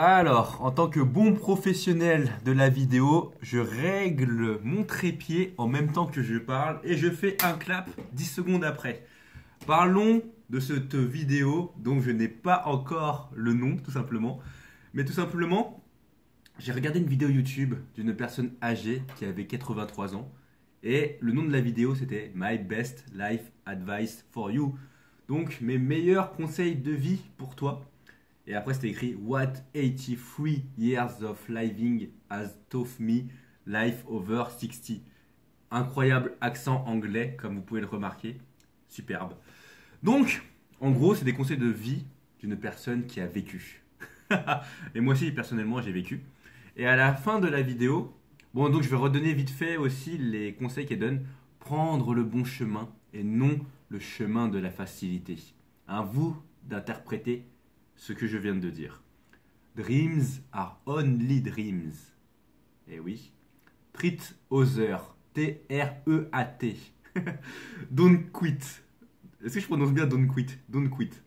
Alors, en tant que bon professionnel de la vidéo, je règle mon trépied en même temps que je parle et je fais un clap 10 secondes après. Parlons de cette vidéo dont je n'ai pas encore le nom, tout simplement. Mais tout simplement, j'ai regardé une vidéo YouTube d'une personne âgée qui avait 83 ans. Et le nom de la vidéo, c'était My Best Life Advice for You. Donc, mes meilleurs conseils de vie pour toi. Et après, c'était écrit What 83 years of living has taught me life over 60. Incroyable accent anglais, comme vous pouvez le remarquer. Superbe. Donc, en gros, c'est des conseils de vie d'une personne qui a vécu. Et moi aussi, personnellement, j'ai vécu. Et à la fin de la vidéo, bon, donc je vais redonner vite fait aussi les conseils qu'elle donne. Prendre le bon chemin et non le chemin de la facilité. À vous d'interpréter ce que je viens de dire. Dreams are only dreams. Eh oui. Treat other. T-R-E-A-T. Don't quit. Est-ce que je prononce bien don't quit? Don't quit.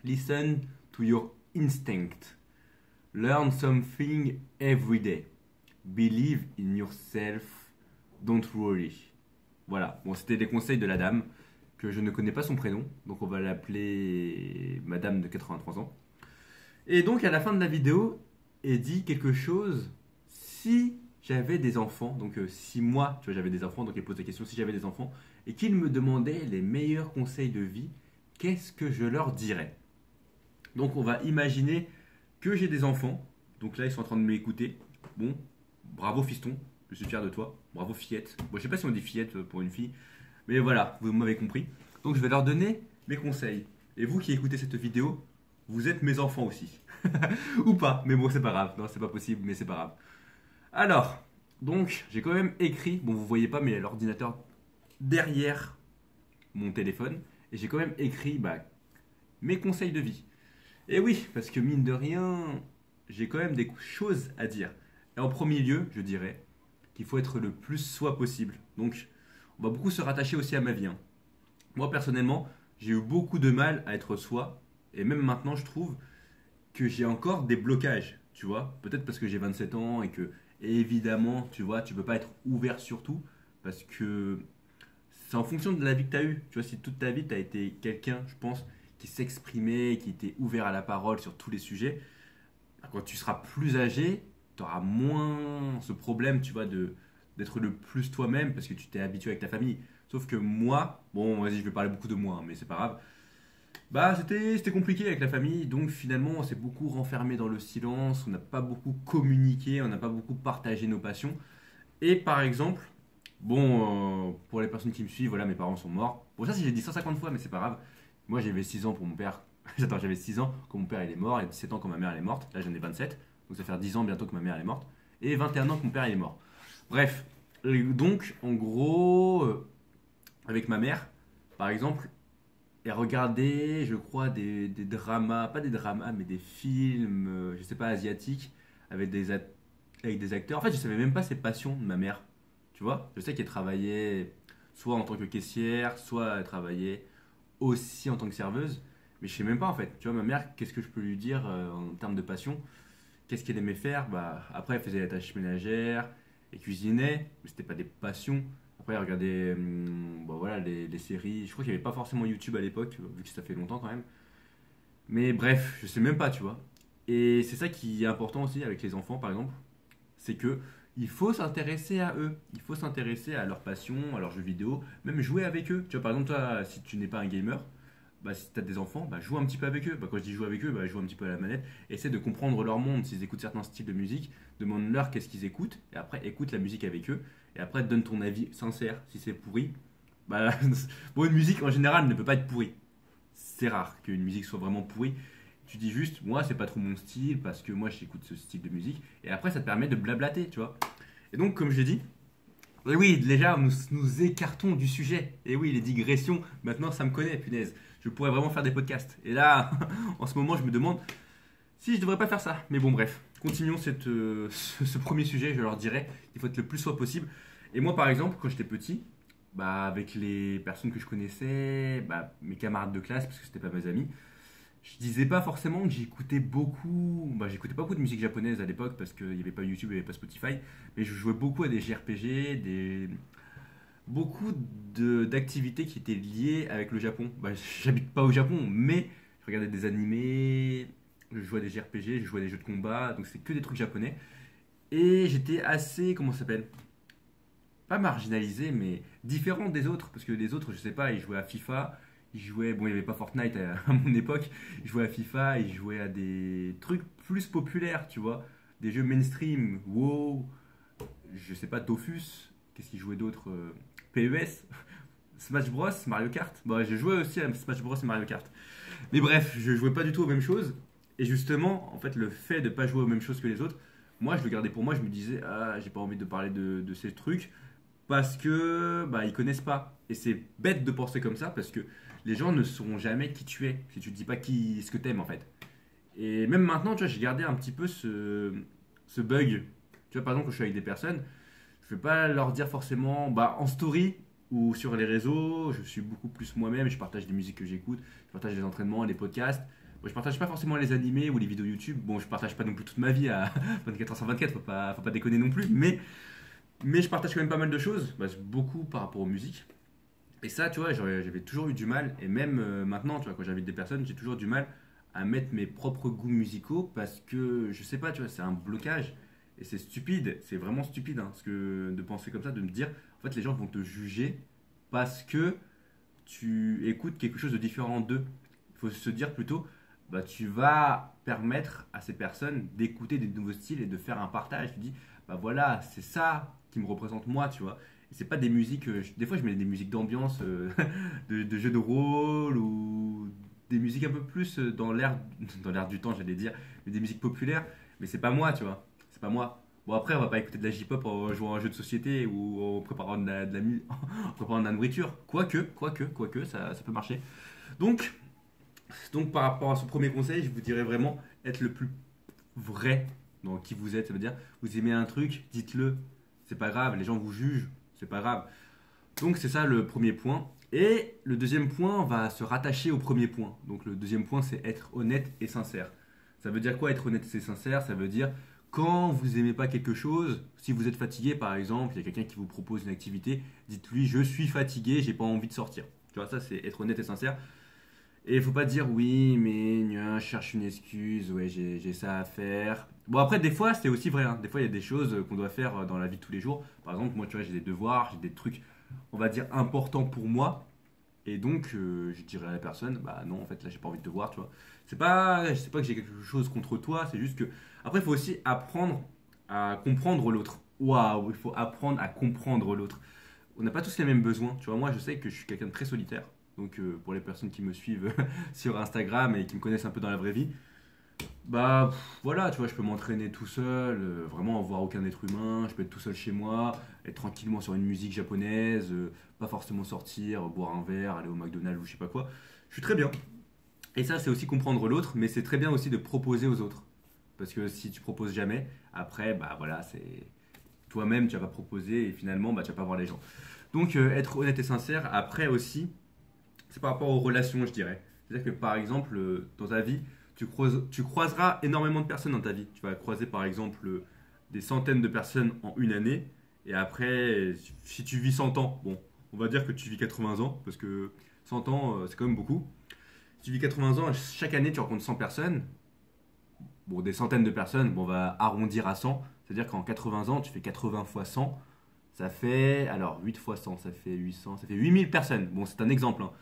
Listen to your instinct. Learn something every day. Believe in yourself. Don't worry. Voilà. Bon, c'était des conseils de la dame que je ne connais pas son prénom, donc on va l'appeler Madame de 83 ans. Et donc à la fin de la vidéo, elle dit quelque chose. Si j'avais des enfants, donc si moi, tu vois, j'avais des enfants, donc elle pose la question si j'avais des enfants et qu'ils me demandaient les meilleurs conseils de vie, qu'est-ce que je leur dirais? Donc on va imaginer que j'ai des enfants. Donc là, ils sont en train de m'écouter. Bon, bravo fiston, je suis fier de toi. Bravo fillette. Bon, je sais pas si on dit fillette pour une fille, mais voilà, vous m'avez compris. Donc je vais leur donner mes conseils. Et vous qui écoutez cette vidéo, vous êtes mes enfants aussi. Ou pas, mais bon, c'est pas grave. Non, c'est pas possible, mais c'est pas grave. Alors, donc, j'ai quand même écrit, bon, vous voyez pas, mais il y a l'ordinateur derrière mon téléphone. Et j'ai quand même écrit mes conseils de vie. Et oui, parce que mine de rien, j'ai quand même des choses à dire. Et en premier lieu, je dirais qu'il faut être le plus soi possible. Donc, on va beaucoup se rattacher aussi à ma vie, hein. Moi, personnellement, j'ai eu beaucoup de mal à être soi. Et même maintenant, je trouve que j'ai encore des blocages, tu vois. Peut-être parce que j'ai 27 ans et que, évidemment, tu vois, tu peux pas être ouvert sur tout. Parce que c'est en fonction de la vie que tu as eue. Tu vois, si toute ta vie, tu as été quelqu'un, je pense, qui s'exprimait, qui était ouvert à la parole sur tous les sujets, quand tu seras plus âgé, tu auras moins ce problème, tu vois, d'être le plus toi-même parce que tu t'es habitué avec ta famille. Sauf que moi, bon, vas-y, je vais parler beaucoup de moi, hein, mais c'est pas grave. Bah, c'était compliqué avec la famille, donc finalement, on s'est beaucoup renfermé dans le silence, on n'a pas beaucoup communiqué, on n'a pas beaucoup partagé nos passions. Et par exemple, bon, pour les personnes qui me suivent, voilà, mes parents sont morts. Bon, ça, si j'ai dit 150 fois, mais c'est pas grave. Moi, j'avais 6 ans pour mon père. Attends, j'avais 6 ans quand mon père il est mort et 17 ans quand ma mère elle est morte. Là, j'en ai 27, donc ça fait 10 ans bientôt que ma mère elle est morte. Et 21 ans que mon père il est mort. Bref, donc en gros, avec ma mère, par exemple, elle regardait, je crois, des dramas, pas des dramas, mais des films, je sais pas, asiatiques, avec avec des acteurs. En fait, je savais même pas ses passions de ma mère. Tu vois, je sais qu'elle travaillait soit en tant que caissière, soit elle travaillait aussi en tant que serveuse. Mais je sais même pas en fait. Tu vois, ma mère, qu'est-ce que je peux lui dire en termes de passion? Qu'est-ce qu'elle aimait faire? Bah, après, elle faisait la tâche ménagère, elle cuisinait, mais c'était pas des passions. Après, elle regardait bah, voilà, les séries. Je crois qu'il n'y avait pas forcément YouTube à l'époque, vu que ça fait longtemps quand même. Mais bref, je sais même pas, tu vois. Et c'est ça qui est important aussi avec les enfants, par exemple, c'est que il faut s'intéresser à eux, il faut s'intéresser à leurs passions, à leurs jeux vidéo, même jouer avec eux. Tu vois, par exemple, toi, si tu n'es pas un gamer, bah, si tu as des enfants, bah, joue un petit peu avec eux. Bah, quand je dis jouer avec eux, bah, joue un petit peu à la manette. Essaie de comprendre leur monde. S'ils écoutent certains styles de musique, demande-leur qu'est-ce qu'ils écoutent. Et après, écoute la musique avec eux. Et après, donne ton avis sincère. Si c'est pourri, bah, bon, une musique en général ne peut pas être pourrie. C'est rare qu'une musique soit vraiment pourrie. Tu dis juste, moi, c'est pas trop mon style parce que moi, j'écoute ce style de musique. Et après, ça te permet de blablater, tu vois. Et donc, comme je l'ai dit, et oui, déjà, nous écartons du sujet. Et oui, les digressions, maintenant, ça me connaît, punaise. Je pourrais vraiment faire des podcasts. Et là, en ce moment, je me demande si je devrais pas faire ça. Mais bon, bref, continuons ce premier sujet. Je leur dirais qu'il faut être le plus soi possible. Et moi, par exemple, quand j'étais petit, bah, avec les personnes que je connaissais, bah, mes camarades de classe, parce que c'était pas mes amis, Je disais pas forcément que j'écoutais beaucoup. Bah, j'écoutais pas beaucoup de musique japonaise à l'époque parce qu'il n'y avait pas YouTube, il n'y avait pas Spotify. Mais je jouais beaucoup à des JRPG, beaucoup d'activités qui étaient liées avec le Japon. Bah, j'habite pas au Japon, mais je regardais des animés, je jouais à des JRPG, je jouais à des jeux de combat, donc c'est que des trucs japonais. Et j'étais assez, comment ça s'appelle? Pas marginalisé, mais différent des autres, parce que les autres, je sais pas, ils jouaient à FIFA, ils jouaient, bon, il n'y avait pas Fortnite à mon époque, ils jouaient à FIFA, ils jouaient à des trucs plus populaires, tu vois, des jeux mainstream, WoW, je sais pas, Dofus, qu'est-ce qu'ils jouaient d'autre? PES, Smash Bros, Mario Kart. Bon, j'ai joué aussi à Smash Bros et Mario Kart. Mais bref, je jouais pas du tout aux mêmes choses. Et justement, en fait, le fait de pas jouer aux mêmes choses que les autres, moi, je le gardais pour moi. Je me disais, ah, j'ai pas envie de parler de ces trucs parce que bah ils connaissent pas. Et c'est bête de penser comme ça parce que les gens ne sauront jamais qui tu es si tu te dis pas ce que t'aimes en fait. Et même maintenant, tu vois, j'ai gardé un petit peu ce bug. Tu vois, par exemple, quand je suis avec des personnes, je vais pas leur dire forcément, bah en story ou sur les réseaux, je suis beaucoup plus moi-même, je partage des musiques que j'écoute, je partage les entraînements, les podcasts. Bon, je partage pas forcément les animés ou les vidéos YouTube. Bon, je partage pas non plus toute ma vie à 24h sur 24, faut pas déconner non plus, mais je partage quand même pas mal de choses, bah, beaucoup par rapport aux musiques. Et ça, tu vois, j'avais toujours eu du mal, et même maintenant, tu vois, quand j'invite des personnes, j'ai toujours du mal à mettre mes propres goûts musicaux parce que je sais pas, tu vois, c'est un blocage. Et c'est stupide, c'est vraiment stupide hein, parce que de penser comme ça, de me dire, en fait, les gens vont te juger parce que tu écoutes quelque chose de différent d'eux. Il faut se dire plutôt, bah, tu vas permettre à ces personnes d'écouter des nouveaux styles et de faire un partage. Tu dis, bah voilà, c'est ça qui me représente moi, tu vois. Et c'est pas des musiques, des fois je mets des musiques d'ambiance, de jeux de rôle ou des musiques un peu plus dans l'air du temps, j'allais dire, mais des musiques populaires, mais c'est pas moi, tu vois. C'est pas moi. Bon après on va pas écouter de la J-pop en jouant à un jeu de société ou en préparant en préparant de la nourriture. Quoique, ça peut marcher. Donc, donc par rapport à ce premier conseil, je vous dirais vraiment être le plus vrai dans qui vous êtes. Ça veut dire, vous aimez un truc, dites-le. C'est pas grave, les gens vous jugent, c'est pas grave. Donc c'est ça le premier point. Et le deuxième point va se rattacher au premier point. Donc le deuxième point, c'est être honnête et sincère. Ça veut dire quoi être honnête et sincère? Ça veut dire quand vous aimez pas quelque chose, si vous êtes fatigué par exemple, il y a quelqu'un qui vous propose une activité, dites-lui je suis fatigué, j'ai pas envie de sortir. Tu vois, ça c'est être honnête et sincère. Et il faut pas dire oui, mais je cherche une excuse, ouais, j'ai ça à faire. Bon, après, des fois, c'est aussi vrai. Hein. Des fois, il y a des choses qu'on doit faire dans la vie de tous les jours. Par exemple, moi, tu vois, j'ai des devoirs, j'ai des trucs, on va dire, importants pour moi. Et donc, je dirais à la personne, bah non, en fait, là, j'ai pas envie de te voir, tu vois. C'est pas que j'ai quelque chose contre toi, c'est juste que. Après, il faut aussi apprendre à comprendre l'autre. Waouh, il faut apprendre à comprendre l'autre. On n'a pas tous les mêmes besoins. Tu vois, moi, je sais que je suis quelqu'un de très solitaire. Donc, pour les personnes qui me suivent sur Instagram et qui me connaissent un peu dans la vraie vie, bah voilà, tu vois, je peux m'entraîner tout seul, vraiment voir aucun être humain, je peux être tout seul chez moi, être tranquillement sur une musique japonaise, pas forcément sortir, boire un verre, aller au McDonald's ou je sais pas quoi. Je suis très bien. Et ça, c'est aussi comprendre l'autre, mais c'est très bien aussi de proposer aux autres. Parce que si tu proposes jamais, après, bah voilà, c'est toi-même, tu vas pas proposer et finalement, bah tu vas pas voir les gens. Donc, être honnête et sincère, après aussi, c'est par rapport aux relations, je dirais. C'est-à-dire que par exemple, dans ta vie, tu croiseras énormément de personnes dans ta vie. Tu vas croiser par exemple des centaines de personnes en une année. Et après, si tu vis 100 ans, bon, on va dire que tu vis 80 ans, parce que 100 ans, c'est quand même beaucoup. Si tu vis 80 ans, chaque année, tu rencontres 100 personnes. Bon, des centaines de personnes, bon, on va arrondir à 100. C'est-à-dire qu'en 80 ans, tu fais 80 fois 100. Ça fait, alors 8 fois 100, ça fait 800, ça fait 8000 personnes. Bon, c'est un exemple, hein.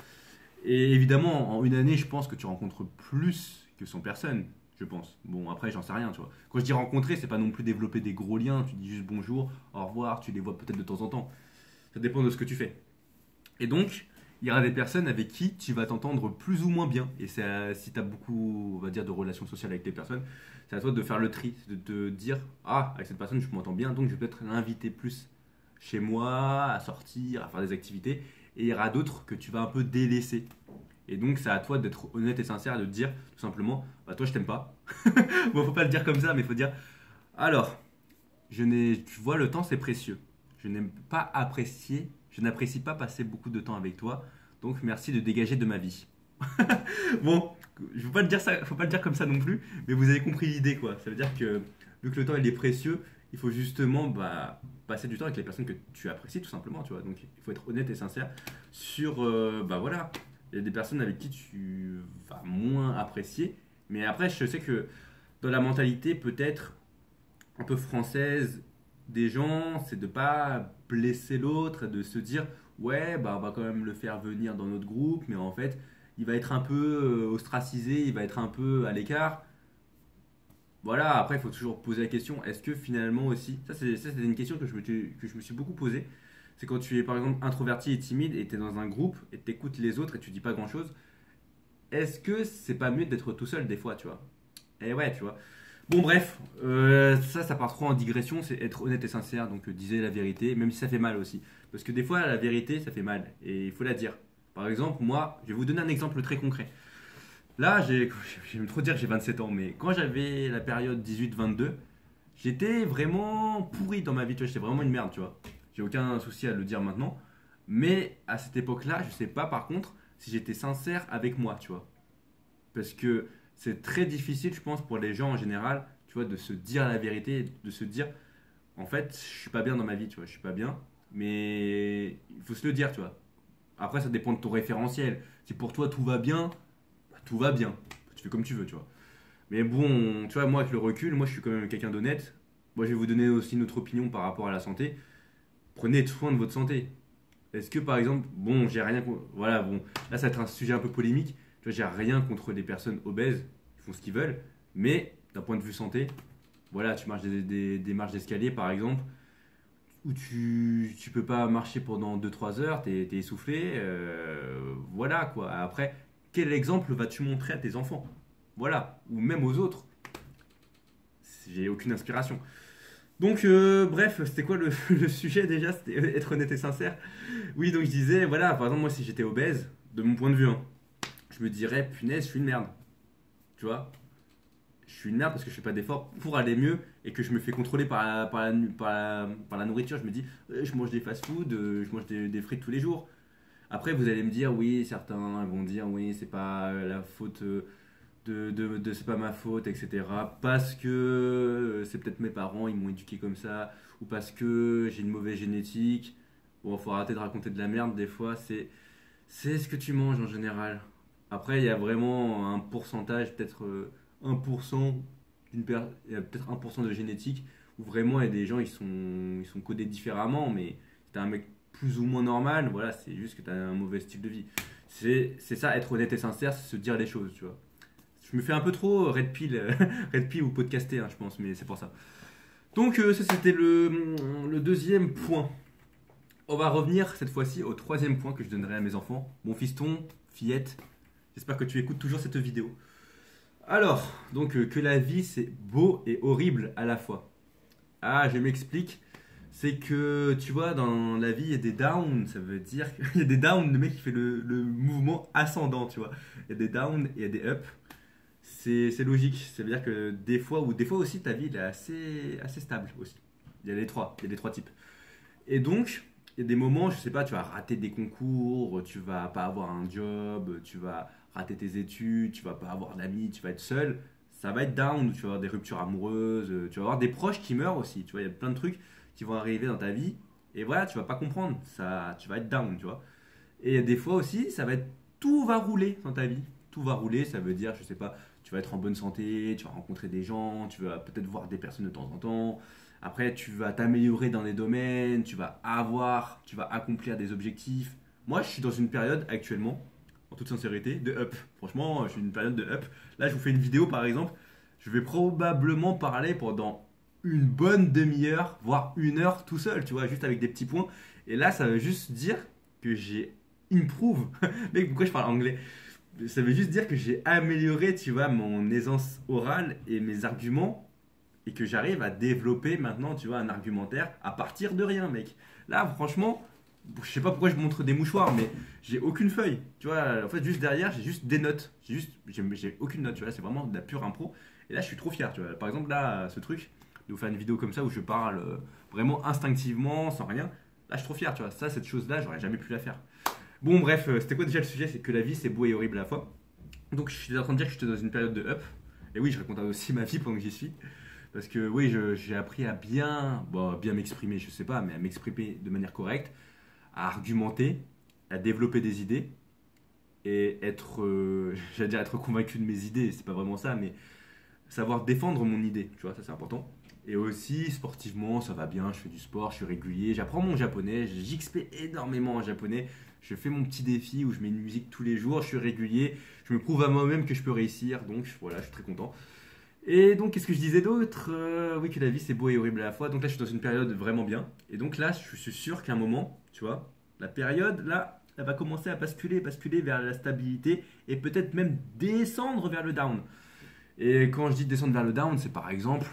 Et évidemment, en une année, je pense que tu rencontres plus que 100 personnes, je pense. Bon, après, j'en sais rien, tu vois. Quand je dis rencontrer, c'est pas non plus développer des gros liens. Tu dis juste bonjour, au revoir, tu les vois peut-être de temps en temps. Ça dépend de ce que tu fais. Et donc, il y aura des personnes avec qui tu vas t'entendre plus ou moins bien. Et si tu as beaucoup, on va dire, de relations sociales avec les personnes, c'est à toi de faire le tri, de te dire, ah, avec cette personne, je m'entends bien, donc je vais peut-être l'inviter plus chez moi, à sortir, à faire des activités. Et il y aura d'autres que tu vas un peu délaisser. Et donc, c'est à toi d'être honnête et sincère, de te dire tout simplement, bah toi, je t'aime pas. Bon, faut pas le dire comme ça, mais il faut dire, alors, tu vois, le temps, c'est précieux. Je n'aime pas apprécier, je n'apprécie pas passer beaucoup de temps avec toi. Donc, merci de dégager de ma vie. Bon, je veux pas le dire ça, faut pas le dire comme ça non plus, mais vous avez compris l'idée quoi. Ça veut dire que vu que le temps il est précieux, il faut justement passer du temps avec les personnes que tu apprécies tout simplement, tu vois. Donc il faut être honnête et sincère sur voilà, il y a des personnes avec qui tu vas moins apprécier, mais après je sais que dans la mentalité peut-être un peu française des gens, c'est de pas blesser l'autre, de se dire ouais, bah on va quand même le faire venir dans notre groupe, mais en fait, il va être un peu ostracisé, il va être un peu à l'écart. Voilà, après il faut toujours poser la question, est-ce que finalement aussi, ça c'est une question que je me suis beaucoup posée, c'est quand tu es par exemple introverti et timide et tu es dans un groupe et tu écoutes les autres et tu dis pas grand-chose, est-ce que c'est pas mieux d'être tout seul des fois, tu vois? Et ouais, tu vois. Bon, bref, ça part trop en digression, c'est être honnête et sincère, donc disez la vérité, même si ça fait mal aussi. Parce que des fois, la vérité, ça fait mal, et il faut la dire. Par exemple, moi, je vais vous donner un exemple très concret. Là, j'aime trop dire que j'ai 27 ans, mais quand j'avais la période 18-22, j'étais vraiment pourri dans ma vie, tu vois, j'étais vraiment une merde, tu vois. J'ai aucun souci à le dire maintenant, mais à cette époque-là, je sais pas par contre si j'étais sincère avec moi, tu vois. Parce que c'est très difficile, je pense, pour les gens en général, tu vois, de se dire la vérité, de se dire, en fait, je suis pas bien dans ma vie, tu vois, je suis pas bien, mais il faut se le dire, tu vois. Après, ça dépend de ton référentiel. Si pour toi tout va bien, bah, tout va bien. Tu fais comme tu veux, tu vois. Mais bon, tu vois, moi, avec le recul, moi, je suis quand même quelqu'un d'honnête. Moi, je vais vous donner aussi notre opinion par rapport à la santé. Prenez soin de votre santé. Est-ce que par exemple, bon, j'ai rien contre. Voilà, bon, là ça va être un sujet un peu polémique. Tu vois, j'ai rien contre les personnes obèses, ils font ce qu'ils veulent. Mais d'un point de vue santé, voilà, tu marches des marches d'escalier par exemple, où tu peux pas marcher pendant 2 3 heures, t'es essoufflé. Voilà quoi. Après, quel exemple vas-tu montrer à tes enfants? Voilà, ou même aux autres. J'ai aucune inspiration. Donc, bref, c'était quoi le sujet déjà? C'était être honnête et sincère. Oui, donc je disais, voilà, par exemple, moi, si j'étais obèse, de mon point de vue, hein, je me dirais, punaise, je suis une merde. Tu vois? Je suis une merde parce que je fais pas d'efforts pour aller mieux et que je me fais contrôler par la nourriture. Je me dis, je mange des fast-food, je mange des frites tous les jours. Après, vous allez me dire, oui, certains vont dire, oui, c'est pas la faute c'est pas ma faute, etc. Parce que c'est peut-être mes parents, ils m'ont éduqué comme ça, ou parce que j'ai une mauvaise génétique. Bon, faut arrêter de raconter de la merde, des fois, c'est ce que tu manges en général. Après, il y a vraiment un pourcentage, peut-être 1%, il y a peut-être 1% de génétique, où vraiment il y a des gens, ils sont codés différemment, mais si t'es un mec plus ou moins normal, voilà, c'est juste que t'as un mauvais style de vie. C'est ça, être honnête et sincère, c'est se dire les choses, tu vois. Je me fais un peu trop red pill, red pill ou podcaster, hein, je pense, mais c'est pour ça. Donc ça c'était le deuxième point. On va revenir cette fois-ci au troisième point que je donnerai à mes enfants. Mon fiston, fillette, j'espère que tu écoutes toujours cette vidéo. Alors, donc que la vie c'est beau et horrible à la fois. Ah, je m'explique. C'est que tu vois, dans la vie il y a des downs, ça veut dire qu'il y a des downs, le mec qui fait le mouvement ascendant, tu vois. Il y a des downs et il y a des ups. C'est logique. Ça veut dire que des fois aussi, ta vie elle est assez stable aussi. Il y a les trois types. Et donc, il y a des moments, je sais pas, tu vas rater des concours, tu vas pas avoir un job, tu vas rater tes études, tu vas pas avoir d'amis, tu vas être seul. Ça va être down, tu vas avoir des ruptures amoureuses, tu vas avoir des proches qui meurent aussi. Tu vois, il y a plein de trucs qui vont arriver dans ta vie. Et voilà, tu vas pas comprendre. Ça, tu vas être down, tu vois. Et des fois aussi, ça va être tout va rouler dans ta vie. Tout va rouler, ça veut dire, je sais pas, tu vas être en bonne santé, tu vas rencontrer des gens, tu vas peut-être voir des personnes de temps en temps. Après, tu vas t'améliorer dans des domaines, tu vas accomplir des objectifs. Moi, je suis dans une période actuellement, en toute sincérité, de up. Franchement, je suis dans une période de up. Là, je vous fais une vidéo par exemple. Je vais probablement parler pendant une bonne demi-heure, voire 1 heure tout seul, tu vois, juste avec des petits points. Et là, ça veut juste dire que j'ai improve. Mec, pourquoi je parle anglais? Ça veut juste dire que j'ai amélioré, tu vois, mon aisance orale et mes arguments et que j'arrive à développer maintenant, tu vois, un argumentaire à partir de rien, mec. Là, franchement, je sais pas pourquoi je montre des mouchoirs, mais j'ai aucune feuille. Tu vois, en fait, juste derrière, j'ai juste des notes. J'ai aucune note, tu vois, c'est vraiment de la pure impro. Et là, je suis trop fier, tu vois. Par exemple, là, ce truc, de vous faire une vidéo comme ça où je parle vraiment instinctivement, sans rien. Là, je suis trop fier, tu vois. Cette chose-là, j'aurais jamais pu la faire. Bon, bref, c'était quoi déjà le sujet? C'est que la vie, c'est beau et horrible à la fois. Donc je suis en train de dire que j'étais dans une période de up. Et oui, je raconte aussi ma vie pendant que j'y suis. Parce que oui, j'ai appris à bien, bon, bien m'exprimer, je sais pas, mais à m'exprimer de manière correcte, à argumenter, à développer des idées et être, j'allais dire être convaincu de mes idées, c'est pas vraiment ça, mais savoir défendre mon idée, tu vois, ça c'est important. Et aussi, sportivement, ça va bien, je fais du sport, je suis régulier, j'apprends mon japonais, j'XP énormément en japonais, je fais mon petit défi où je mets une musique tous les jours, je suis régulier, je me prouve à moi-même que je peux réussir, donc voilà, je suis très content. Et donc, qu'est-ce que je disais d'autre? Oui, que la vie c'est beau et horrible à la fois, donc là je suis dans une période vraiment bien, et donc là je suis sûr qu'à un moment, tu vois, la période là, elle va commencer à basculer, basculer vers la stabilité, et peut-être même descendre vers le down. Et quand je dis descendre vers le down, c'est par exemple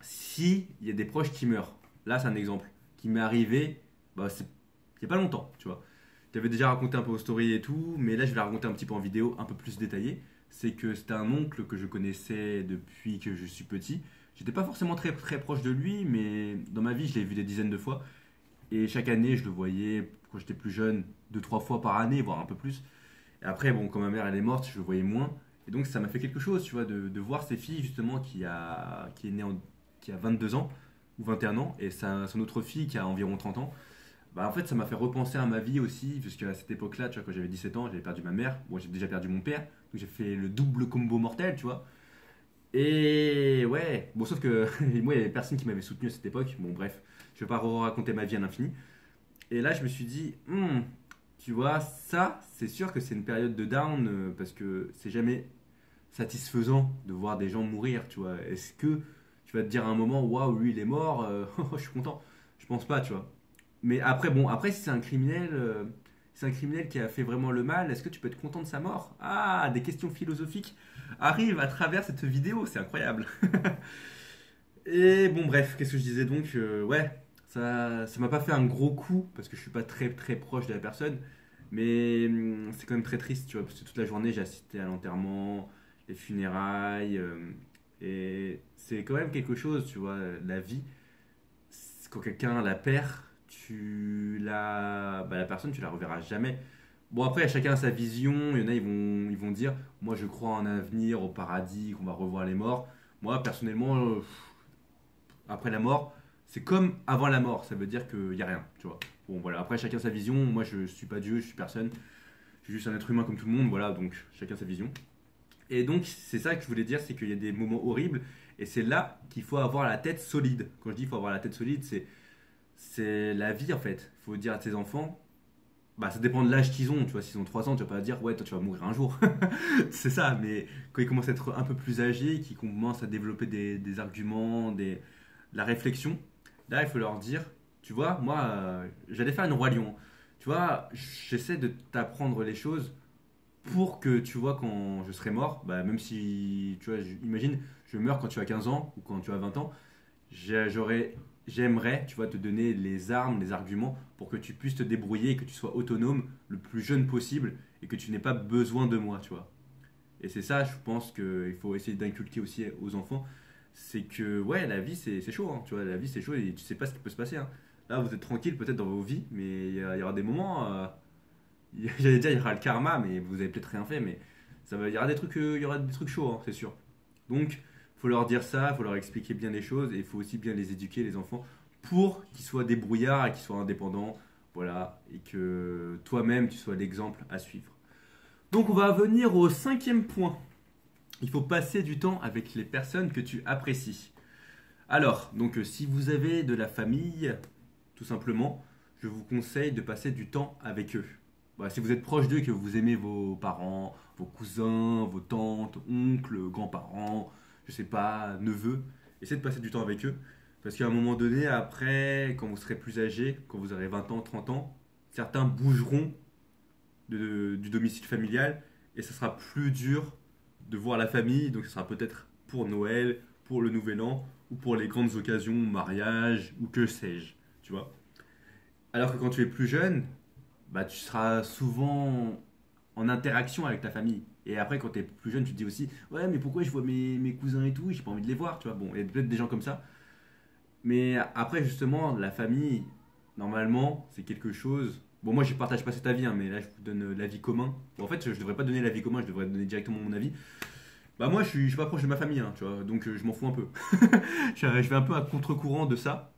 si il y a des proches qui meurent. Là, c'est un exemple qui m'est arrivé bah, il n'y a pas longtemps, tu vois. J'avais déjà raconté un peu aux stories et tout, mais là, je vais la raconter un petit peu en vidéo, un peu plus détaillée. C'est que c'était un oncle que je connaissais depuis que je suis petit. J'étais pas forcément très, très proche de lui, mais dans ma vie, je l'ai vu des dizaines de fois. Et chaque année, je le voyais, quand j'étais plus jeune, deux, trois fois par année, voire un peu plus. Et après, bon, quand ma mère elle est morte, je le voyais moins. Et donc ça m'a fait quelque chose, tu vois, de voir ces filles justement qui est née qui a 22 ans ou 21 ans et son autre fille qui a environ 30 ans. Bah en fait ça m'a fait repenser à ma vie aussi, puisque à cette époque-là, tu vois, quand j'avais 17 ans, j'avais perdu ma mère, moi j'ai déjà perdu mon père, donc j'ai fait le double combo mortel, tu vois. Et ouais, bon sauf que moi il y avait personne qui m'avait soutenu à cette époque, bon bref, je vais pas raconter ma vie à l'infini. Et là je me suis dit, tu vois, ça c'est sûr que c'est une période de down parce que c'est jamais satisfaisant de voir des gens mourir, tu vois. Est-ce que tu vas te dire à un moment, waouh, lui il est mort, je suis content. Je pense pas, tu vois. Mais après, bon, après si c'est un criminel qui a fait vraiment le mal, est-ce que tu peux être content de sa mort? Ah, des questions philosophiques arrivent à travers cette vidéo, c'est incroyable. Et bon, bref, qu'est-ce que je disais donc? Ouais, ça m'a pas fait un gros coup parce que je suis pas très très proche de la personne, mais c'est quand même très triste, tu vois, parce que toute la journée j'ai assisté à l'enterrement, les funérailles, et c'est quand même quelque chose, tu vois, la vie. Quand quelqu'un la perd, la personne tu la reverras jamais. Bon après chacun a sa vision, il y en a ils vont dire, moi je crois en un avenir, au paradis, qu'on va revoir les morts. Moi personnellement, après la mort, c'est comme avant la mort, ça veut dire qu'il n'y a rien, tu vois. Bon voilà, après chacun sa vision, moi je suis pas Dieu, je suis personne, je suis juste un être humain comme tout le monde, voilà, donc chacun sa vision. Et donc c'est ça que je voulais dire, c'est qu'il y a des moments horribles, et c'est là qu'il faut avoir la tête solide. Quand je dis qu'il faut avoir la tête solide, c'est la vie en fait. Il faut dire à tes enfants, bah ça dépend de l'âge qu'ils ont, tu vois, s'ils ont 3 ans, tu vas pas dire, ouais, toi tu vas mourir un jour. C'est ça, mais quand ils commencent à être un peu plus âgés, qu'ils commencent à développer des arguments, de la réflexion, là il faut leur dire, tu vois, moi j'allais faire une roi lion. Tu vois, j'essaie de t'apprendre les choses pour que tu vois quand je serai mort, bah, même si, tu vois, imagine, je meurs quand tu as 15 ans ou quand tu as 20 ans, j'aurais, j'aimerais, tu vois, te donner les armes, les arguments pour que tu puisses te débrouiller et que tu sois autonome le plus jeune possible et que tu n'aies pas besoin de moi, tu vois. Et c'est ça, je pense qu'il faut essayer d'inculquer aussi aux enfants, c'est que, ouais, la vie, c'est chaud, hein, tu vois, la vie, c'est chaud et tu sais pas ce qui peut se passer, hein. Là, vous êtes tranquille peut-être dans vos vies, mais il y aura des moments, j'allais dire, il y aura le karma, mais vous avez peut-être rien fait, mais il y aura des trucs, il y aura des trucs chauds, hein, c'est sûr. Donc, faut leur dire ça, faut leur expliquer bien les choses, et il faut aussi bien les éduquer, les enfants, pour qu'ils soient débrouillards et qu'ils soient indépendants, voilà, et que toi-même, tu sois l'exemple à suivre. Donc, on va venir au cinquième point. Il faut passer du temps avec les personnes que tu apprécies. Alors, donc, si vous avez de la famille, tout simplement, je vous conseille de passer du temps avec eux. Voilà, si vous êtes proche d'eux, que vous aimez vos parents, vos cousins, vos tantes, oncles, grands-parents, je sais pas, neveux, essayez de passer du temps avec eux. Parce qu'à un moment donné, après, quand vous serez plus âgé, quand vous aurez 20 ans, 30 ans, certains bougeront du domicile familial et ça sera plus dur de voir la famille. Donc, ce sera peut-être pour Noël, pour le Nouvel An ou pour les grandes occasions, mariage ou que sais-je, tu vois. Alors que quand tu es plus jeune, bah, tu seras souvent en interaction avec ta famille. Et après, quand tu es plus jeune, tu te dis aussi, ouais, mais pourquoi je vois mes cousins et tout, j'ai pas envie de les voir, tu vois. Bon, il y a peut-être des gens comme ça. Mais après, justement, la famille, normalement, c'est quelque chose. Bon, moi je partage pas cet avis, hein, mais là je vous donne l'avis commun. Bon, en fait, je devrais pas donner l'avis commun, je devrais donner directement mon avis. Bah, moi je suis pas proche de ma famille, hein, tu vois, donc je m'en fous un peu. Je vais un peu à contre-courant de ça,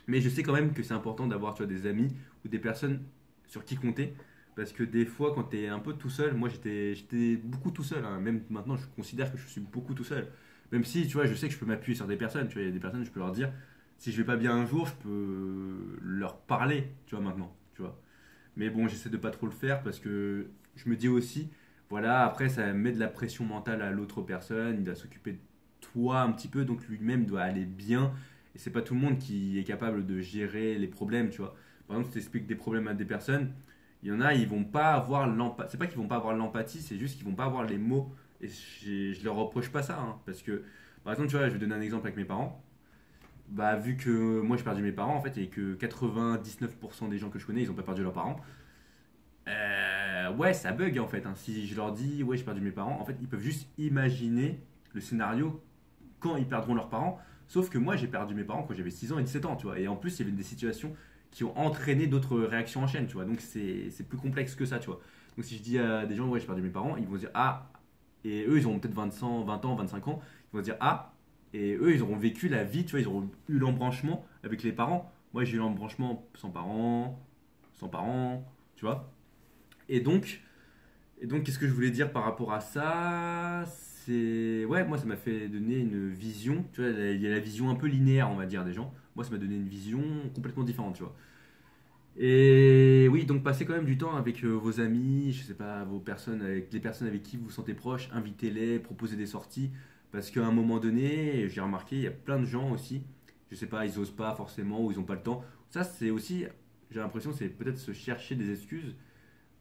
mais je sais quand même que c'est important d'avoir, tu vois, des amis ou des personnes sur qui compter. Parce que des fois, quand tu es un peu tout seul, moi j'étais beaucoup tout seul, hein. Même maintenant, je considère que je suis beaucoup tout seul. Même si, tu vois, je sais que je peux m'appuyer sur des personnes, tu vois, il y a des personnes, je peux leur dire, si je vais pas bien un jour, je peux leur parler, tu vois, maintenant, tu vois. Mais bon, j'essaie de pas trop le faire parce que je me dis aussi, voilà, après ça met de la pression mentale à l'autre personne, il doit s'occuper de toi un petit peu, donc lui-même doit aller bien. Et c'est pas tout le monde qui est capable de gérer les problèmes, tu vois. Par exemple, si tu expliques des problèmes à des personnes, il y en a, ils vont pas avoir l'empathie. C'est pas qu'ils vont pas avoir l'empathie, c'est juste qu'ils vont pas avoir les mots. Et je leur reproche pas ça, hein, parce que, par exemple, tu vois, je vais donner un exemple avec mes parents. Bah, vu que moi j'ai perdu mes parents en fait et que 99% des gens que je connais ils ont pas perdu leurs parents, ouais, ça bug en fait, hein. Si je leur dis, ouais, j'ai perdu mes parents, en fait, ils peuvent juste imaginer le scénario quand ils perdront leurs parents. Sauf que moi, j'ai perdu mes parents quand j'avais 6 ans et 17 ans, tu vois. Et en plus, il y avait des situations qui ont entraîné d'autres réactions en chaîne, tu vois. Donc, c'est plus complexe que ça, tu vois. Donc, si je dis à des gens, ouais, j'ai perdu mes parents, ils vont se dire, ah, et eux, ils auront peut-être 20 ans, 25 ans, ils vont se dire, ah, et eux, ils auront vécu la vie, tu vois, ils auront eu l'embranchement avec les parents. Moi, j'ai eu l'embranchement sans parents, tu vois. Et donc, qu'est-ce que je voulais dire par rapport à ça? C'est. Ouais, moi, ça m'a fait donner une vision. Tu vois, il y a la vision un peu linéaire, on va dire, des gens. Moi, ça m'a donné une vision complètement différente, tu vois. Et oui, donc passez quand même du temps avec vos amis, je sais pas, vos personnes, avec les personnes avec qui vous vous sentez proche, invitez-les, proposez des sorties. Parce qu'à un moment donné, j'ai remarqué, il y a plein de gens aussi, je sais pas, ils osent pas forcément ou ils ont pas le temps. Ça, c'est aussi, j'ai l'impression, c'est peut-être se chercher des excuses.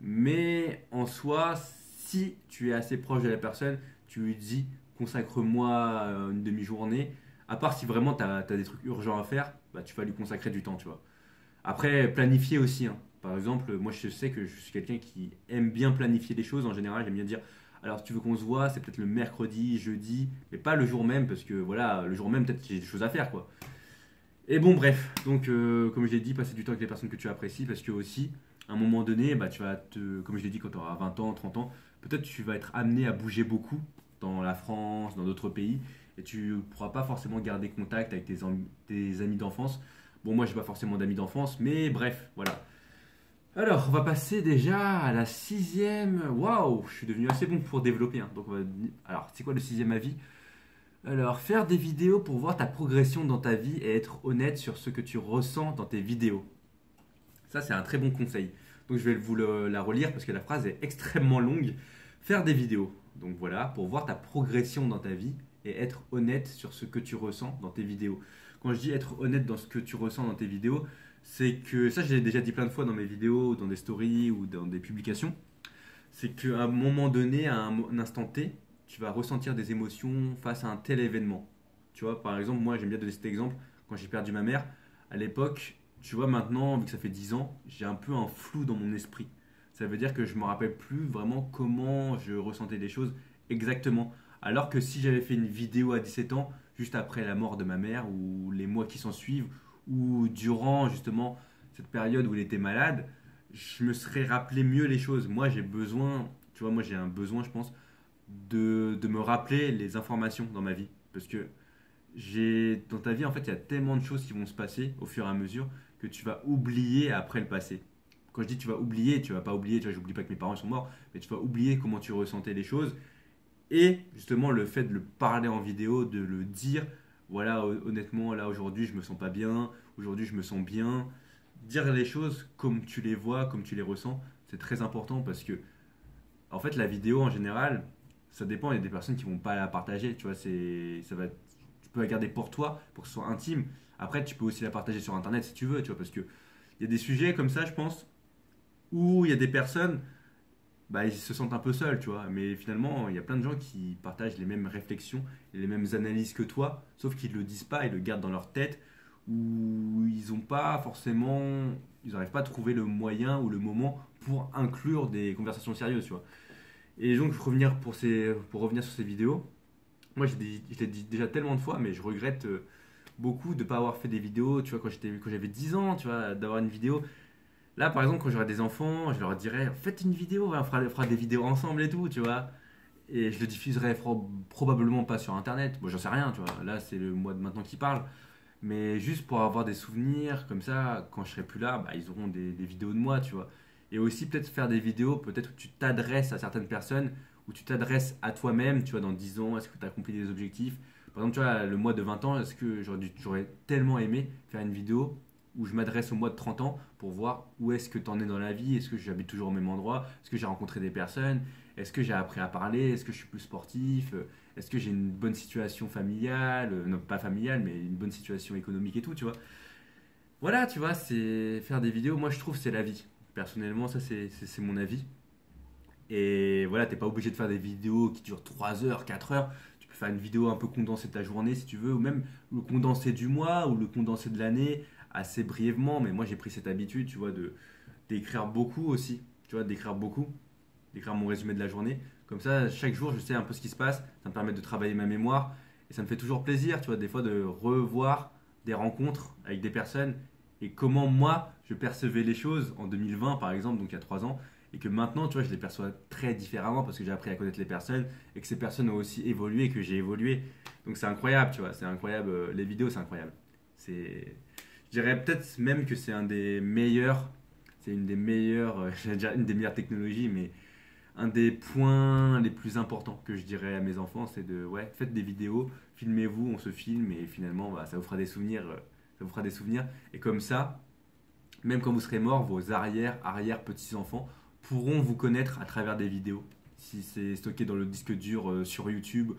Mais en soi, si tu es assez proche de la personne, tu lui dis consacre-moi une demi-journée. À part si vraiment tu as des trucs urgents à faire, bah, tu vas lui consacrer du temps, tu vois. Après, planifier aussi, hein. Par exemple, moi je sais que je suis quelqu'un qui aime bien planifier les choses. En général, j'aime bien dire alors, si tu veux qu'on se voit, c'est peut-être le mercredi, jeudi, mais pas le jour même, parce que voilà, le jour même, peut-être j'ai des choses à faire, quoi. Et bon, bref, donc comme je l'ai dit, passer du temps avec les personnes que tu apprécies parce que aussi, à un moment donné, bah, tu vas te, comme je l'ai dit, quand tu auras 20 ans, 30 ans, peut-être tu vas être amené à bouger beaucoup dans la France, dans d'autres pays, et tu ne pourras pas forcément garder contact avec tes amis d'enfance. Bon, moi, j'ai pas forcément d'amis d'enfance, mais bref, voilà. Alors, on va passer déjà à la sixième. Waouh, je suis devenu assez bon pour développer, hein. Donc, alors, c'est quoi le sixième avis? Alors, faire des vidéos pour voir ta progression dans ta vie et être honnête sur ce que tu ressens dans tes vidéos. Ça, c'est un très bon conseil. Donc, je vais la relire parce que la phrase est extrêmement longue. Faire des vidéos. Donc voilà, pour voir ta progression dans ta vie et être honnête sur ce que tu ressens dans tes vidéos. Quand je dis être honnête dans ce que tu ressens dans tes vidéos, c'est que, ça j'ai déjà dit plein de fois dans mes vidéos, dans des stories ou dans des publications, c'est qu'à un moment donné, à un instant T, tu vas ressentir des émotions face à un tel événement. Tu vois, par exemple, moi j'aime bien donner cet exemple, quand j'ai perdu ma mère, à l'époque, tu vois, maintenant, vu que ça fait 10 ans, j'ai un peu un flou dans mon esprit. Ça veut dire que je ne me rappelle plus vraiment comment je ressentais les choses exactement. Alors que si j'avais fait une vidéo à 17 ans, juste après la mort de ma mère, ou les mois qui s'en suivent, ou durant justement cette période où elle était malade, je me serais rappelé mieux les choses. Moi, j'ai besoin, tu vois, moi j'ai un besoin, je pense, de me rappeler les informations dans ma vie. Parce que dans ta vie, en fait, il y a tellement de choses qui vont se passer au fur et à mesure que tu vas oublier après le passé. Quand je dis tu vas oublier, tu vas pas oublier, tu vois, j'oublie pas que mes parents sont morts, mais tu vas oublier comment tu ressentais les choses. Et justement, le fait de le parler en vidéo, de le dire, voilà, honnêtement, là aujourd'hui, je me sens pas bien, aujourd'hui, je me sens bien. Dire les choses comme tu les vois, comme tu les ressens, c'est très important parce que en fait, la vidéo en général, ça dépend. Il y a des personnes qui vont pas la partager. Tu vois, tu peux la garder pour toi, pour que ce soit intime. Après, tu peux aussi la partager sur Internet si tu veux, tu vois, parce que il y a des sujets comme ça, je pense, où il y a des personnes, bah, ils se sentent un peu seuls, tu vois. Mais finalement, il y a plein de gens qui partagent les mêmes réflexions et les mêmes analyses que toi, sauf qu'ils ne le disent pas, ils le gardent dans leur tête, ou ils n'ont pas forcément, ils n'arrivent pas à trouver le moyen ou le moment pour inclure des conversations sérieuses, tu vois. Et donc, pour revenir sur ces vidéos, moi je l'ai dit déjà tellement de fois, mais je regrette beaucoup de ne pas avoir fait des vidéos, tu vois, quand j'avais 10 ans, tu vois, d'avoir une vidéo. Là, par exemple, quand j'aurai des enfants, je leur dirai, faites une vidéo, on fera des vidéos ensemble et tout, tu vois. Et je le diffuserai probablement pas sur Internet. Bon, j'en sais rien, tu vois. Là, c'est le moi de maintenant qui parle. Mais juste pour avoir des souvenirs, comme ça, quand je serai plus là, bah, ils auront des vidéos de moi, tu vois. Et aussi peut-être faire des vidéos, peut-être où tu t'adresses à certaines personnes, où tu t'adresses à toi-même, tu vois, dans 10 ans, est-ce que tu as accompli des objectifs? Par exemple, tu vois, le mois de 20 ans, est-ce que j'aurais tellement aimé faire une vidéo où je m'adresse au mois de 30 ans pour voir où est-ce que tu en es dans la vie, est-ce que j'habite toujours au même endroit, est-ce que j'ai rencontré des personnes, est-ce que j'ai appris à parler, est-ce que je suis plus sportif, est-ce que j'ai une bonne situation familiale, non pas familiale, mais une bonne situation économique et tout, tu vois. Voilà, tu vois, c'est faire des vidéos, moi je trouve c'est la vie. Personnellement, ça c'est mon avis. Et voilà, t'es pas obligé de faire des vidéos qui durent 3 heures, 4 heures. Tu peux faire une vidéo un peu condensée de ta journée si tu veux, ou même le condensé du mois ou le condensé de l'année, assez brièvement. Mais moi j'ai pris cette habitude, tu vois, d'écrire beaucoup aussi. Tu vois, d'écrire beaucoup, d'écrire mon résumé de la journée. Comme ça, chaque jour, je sais un peu ce qui se passe. Ça me permet de travailler ma mémoire. Et ça me fait toujours plaisir, tu vois, des fois de revoir des rencontres avec des personnes et comment moi, je percevais les choses en 2020, par exemple, donc il y a 3 ans. Et que maintenant, tu vois, je les perçois très différemment parce que j'ai appris à connaître les personnes et que ces personnes ont aussi évolué et que j'ai évolué. Donc c'est incroyable, tu vois, c'est incroyable. Les vidéos, c'est incroyable. Je dirais peut-être même que c'est un des meilleurs, c'est une des meilleures, j'allais dire une des meilleures technologies, mais un des points les plus importants que je dirais à mes enfants, c'est de, ouais, faites des vidéos, filmez-vous, on se filme et finalement, bah, ça vous fera des souvenirs, ça vous fera des souvenirs. Et comme ça, même quand vous serez mort, vos arrière petits-enfants pourront vous connaître à travers des vidéos. Si c'est stocké dans le disque dur sur YouTube.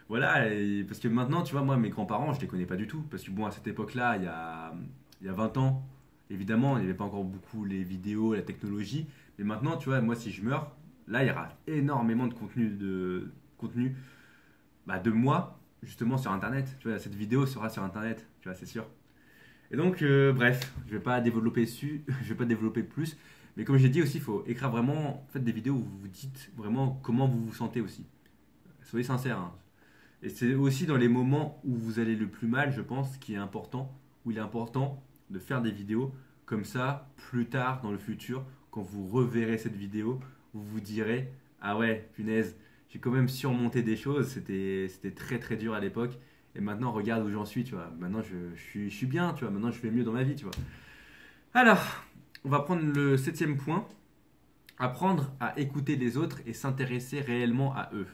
Voilà, parce que maintenant, tu vois, moi, mes grands-parents, je les connais pas du tout. Parce que bon, à cette époque-là, il y a 20 ans, évidemment, il n'y avait pas encore beaucoup les vidéos, la technologie. Mais maintenant, tu vois, moi, si je meurs, là, il y aura énormément de contenu bah, de moi, justement, sur Internet. Tu vois, cette vidéo sera sur Internet, tu vois, c'est sûr. Et donc, bref, je vais pas développer dessus, je vais pas développer plus. Mais comme j'ai dit aussi, il faut écrire vraiment, faites des vidéos où vous vous dites vraiment comment vous vous sentez aussi. Soyez sincère, hein. Et c'est aussi dans les moments où vous allez le plus mal, je pense, qui est important, où il est important de faire des vidéos. Comme ça, plus tard, dans le futur, quand vous reverrez cette vidéo, vous vous direz, ah ouais, punaise, j'ai quand même surmonté des choses, c'était très très dur à l'époque. Et maintenant, regarde où j'en suis, tu vois. Maintenant, je suis bien, tu vois. Maintenant, je fais mieux dans ma vie, tu vois. Alors, on va prendre le septième point. Apprendre à écouter les autres et s'intéresser réellement à eux.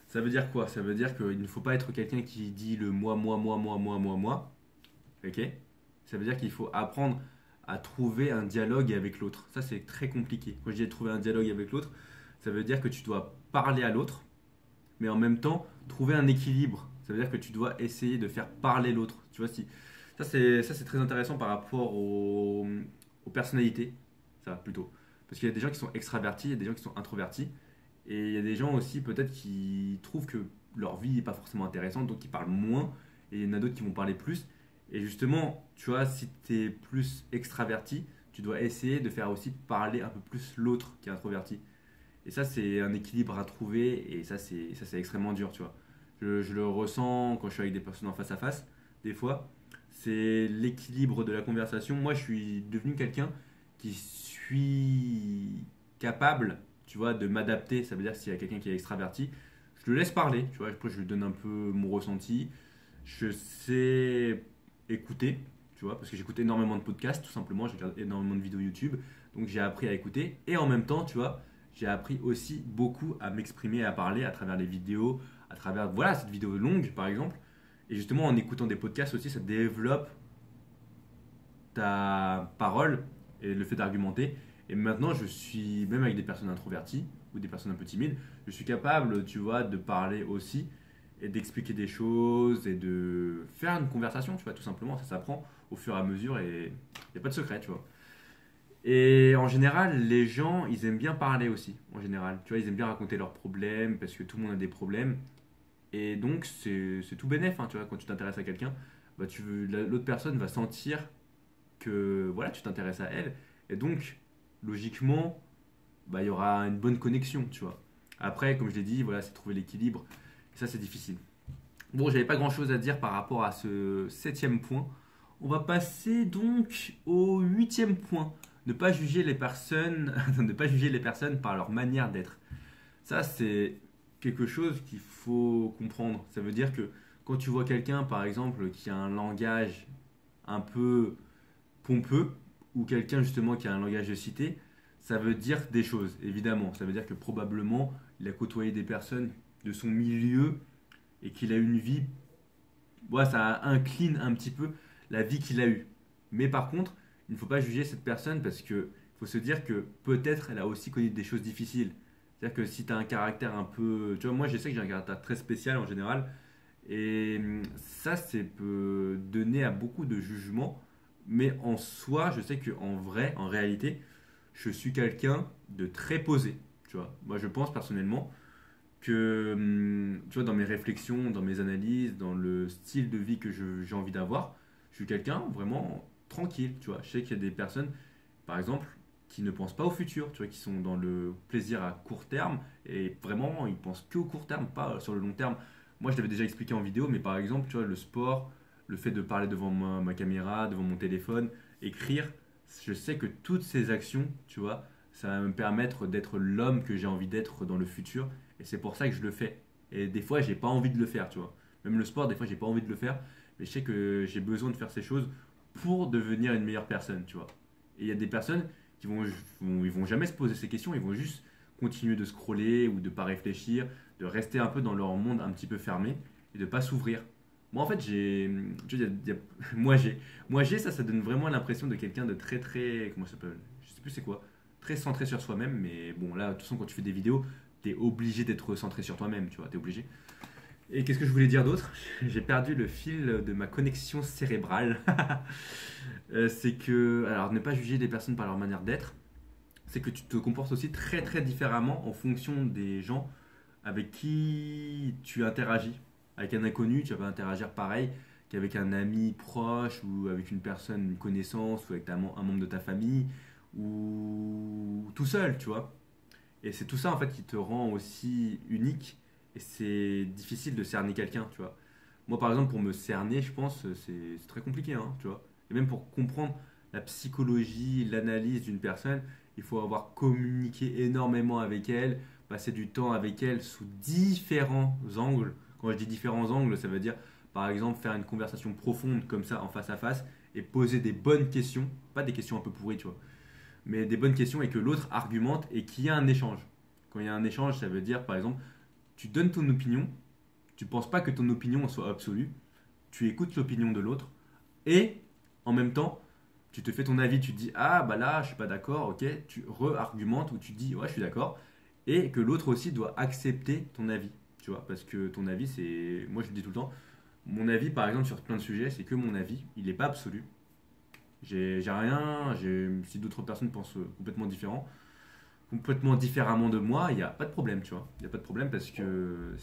Ça veut dire quoi? Ça veut dire qu'il ne faut pas être quelqu'un qui dit le moi, moi, moi, moi, moi, moi, moi. Ok? Ça veut dire qu'il faut apprendre à trouver un dialogue avec l'autre. Ça, c'est très compliqué. Quand je dis trouver un dialogue avec l'autre, ça veut dire que tu dois parler à l'autre, mais en même temps, trouver un équilibre. Ça veut dire que tu dois essayer de faire parler l'autre. Tu vois, si. Ça, c'est très intéressant par rapport aux personnalités. Ça, plutôt. Parce qu'il y a des gens qui sont extravertis, il y a des gens qui sont introvertis. Et il y a des gens aussi, peut-être, qui trouvent que leur vie n'est pas forcément intéressante, donc ils parlent moins. Et il y en a d'autres qui vont parler plus. Et justement, tu vois, si tu es plus extraverti, tu dois essayer de faire aussi parler un peu plus l'autre qui est introverti. Et ça, c'est un équilibre à trouver. Et ça, c'est extrêmement dur, tu vois. Je le ressens quand je suis avec des personnes en face à face, des fois. C'est l'équilibre de la conversation. Moi, je suis devenu quelqu'un qui suis capable, tu vois, de m'adapter. Ça veut dire que s'il y a quelqu'un qui est extraverti, je le laisse parler, tu vois. Après, je lui donne un peu mon ressenti. Je sais écouter, tu vois, parce que j'écoute énormément de podcasts, tout simplement. Je regarde énormément de vidéos YouTube. Donc, j'ai appris à écouter. Et en même temps, tu vois, j'ai appris aussi beaucoup à m'exprimer et à parler à travers les vidéos, à travers, voilà, cette vidéo longue, par exemple. Et justement, en écoutant des podcasts aussi, ça développe ta parole et le fait d'argumenter. Et maintenant, je suis, même avec des personnes introverties ou des personnes un peu timides, je suis capable, tu vois, de parler aussi et d'expliquer des choses et de faire une conversation, tu vois, tout simplement. Ça s'apprend au fur et à mesure et il n'y a pas de secret, tu vois. Et en général, les gens, ils aiment bien parler aussi, en général. Tu vois, ils aiment bien raconter leurs problèmes parce que tout le monde a des problèmes. Et donc, c'est tout bénef, hein, tu vois, quand tu t'intéresses à quelqu'un, bah, l'autre personne va sentir que voilà, tu t'intéresses à elle. Et donc, logiquement, bah, il y aura une bonne connexion, tu vois. Après, comme je l'ai dit, voilà, c'est trouver l'équilibre. Et ça, c'est difficile. Bon, j'avais pas grand chose à dire par rapport à ce septième point. On va passer donc au huitième point. ne pas juger les personnes, ne pas juger les personnes par leur manière d'être. Ça, c'est quelque chose qu'il faut comprendre. Ça veut dire que quand tu vois quelqu'un, par exemple, qui a un langage un peu pompeux, ou quelqu'un justement qui a un langage de cité, ça veut dire des choses, évidemment. Ça veut dire que probablement, il a côtoyé des personnes de son milieu et qu'il a une vie, ouais, ça incline un petit peu la vie qu'il a eue. Mais par contre, il ne faut pas juger cette personne parce que faut se dire que peut-être elle a aussi connu des choses difficiles. C'est-à-dire que si tu as un caractère un peu. Tu vois, moi je sais que j'ai un caractère très spécial en général. Et ça, c'est peut donner à beaucoup de jugements. Mais en soi, je sais qu'en vrai, en réalité, je suis quelqu'un de très posé. Tu vois, moi je pense personnellement que, tu vois, dans mes réflexions, dans mes analyses, dans le style de vie que j'ai envie d'avoir, je suis quelqu'un vraiment tranquille, tu vois. Je sais qu'il y a des personnes, par exemple, qui ne pensent pas au futur, tu vois, qui sont dans le plaisir à court terme et vraiment, ils pensent que au court terme, pas sur le long terme. Moi, je l'avais déjà expliqué en vidéo, mais par exemple, tu vois, le sport, le fait de parler devant ma caméra, devant mon téléphone, écrire, je sais que toutes ces actions, tu vois, ça va me permettre d'être l'homme que j'ai envie d'être dans le futur et c'est pour ça que je le fais. Et des fois, j'ai pas envie de le faire, tu vois. Même le sport, des fois, j'ai pas envie de le faire. Mais je sais que j'ai besoin de faire ces choses pour devenir une meilleure personne, tu vois. Et il y a des personnes qui ils vont jamais se poser ces questions, ils vont juste continuer de scroller ou de pas réfléchir, de rester un peu dans leur monde un petit peu fermé et de pas s'ouvrir. Moi, en fait, tu vois, moi, j'ai ça, ça donne vraiment l'impression de quelqu'un de très, très, comment ça s'appelle? Je sais plus c'est quoi, très centré sur soi-même. Mais bon, là, de toute façon, quand tu fais des vidéos, t'es obligé d'être centré sur toi-même, tu vois, t'es obligé. Et qu'est-ce que je voulais dire d'autre? J'ai perdu le fil de ma connexion cérébrale. C'est que, alors, ne pas juger des personnes par leur manière d'être, c'est que tu te comportes aussi très très différemment en fonction des gens avec qui tu interagis. Avec un inconnu, tu vas pas interagir pareil qu'avec un ami proche ou avec une personne, une connaissance ou avec un membre de ta famille ou tout seul, tu vois. Et c'est tout ça en fait qui te rend aussi unique et c'est difficile de cerner quelqu'un, tu vois. Moi par exemple pour me cerner, je pense c'est très compliqué, hein, tu vois. Et même pour comprendre la psychologie, l'analyse d'une personne, il faut avoir communiqué énormément avec elle, passer du temps avec elle sous différents angles. Quand je dis différents angles, ça veut dire par exemple faire une conversation profonde comme ça en face à face et poser des bonnes questions, pas des questions un peu pourries, tu vois, mais des bonnes questions et que l'autre argumente et qu'il y a un échange. Quand il y a un échange, ça veut dire par exemple, tu donnes ton opinion, tu ne penses pas que ton opinion soit absolue, tu écoutes l'opinion de l'autre et en même temps, tu te fais ton avis, tu te dis ah bah là je suis pas d'accord, ok, tu re-argumentes ou tu dis ouais je suis d'accord et que l'autre aussi doit accepter ton avis, tu vois, parce que ton avis c'est, moi je le dis tout le temps, mon avis par exemple sur plein de sujets c'est que mon avis, il n'est pas absolu, j'ai rien, si d'autres personnes pensent complètement différemment de moi, il n'y a pas de problème, tu vois. Il n'y a pas de problème parce que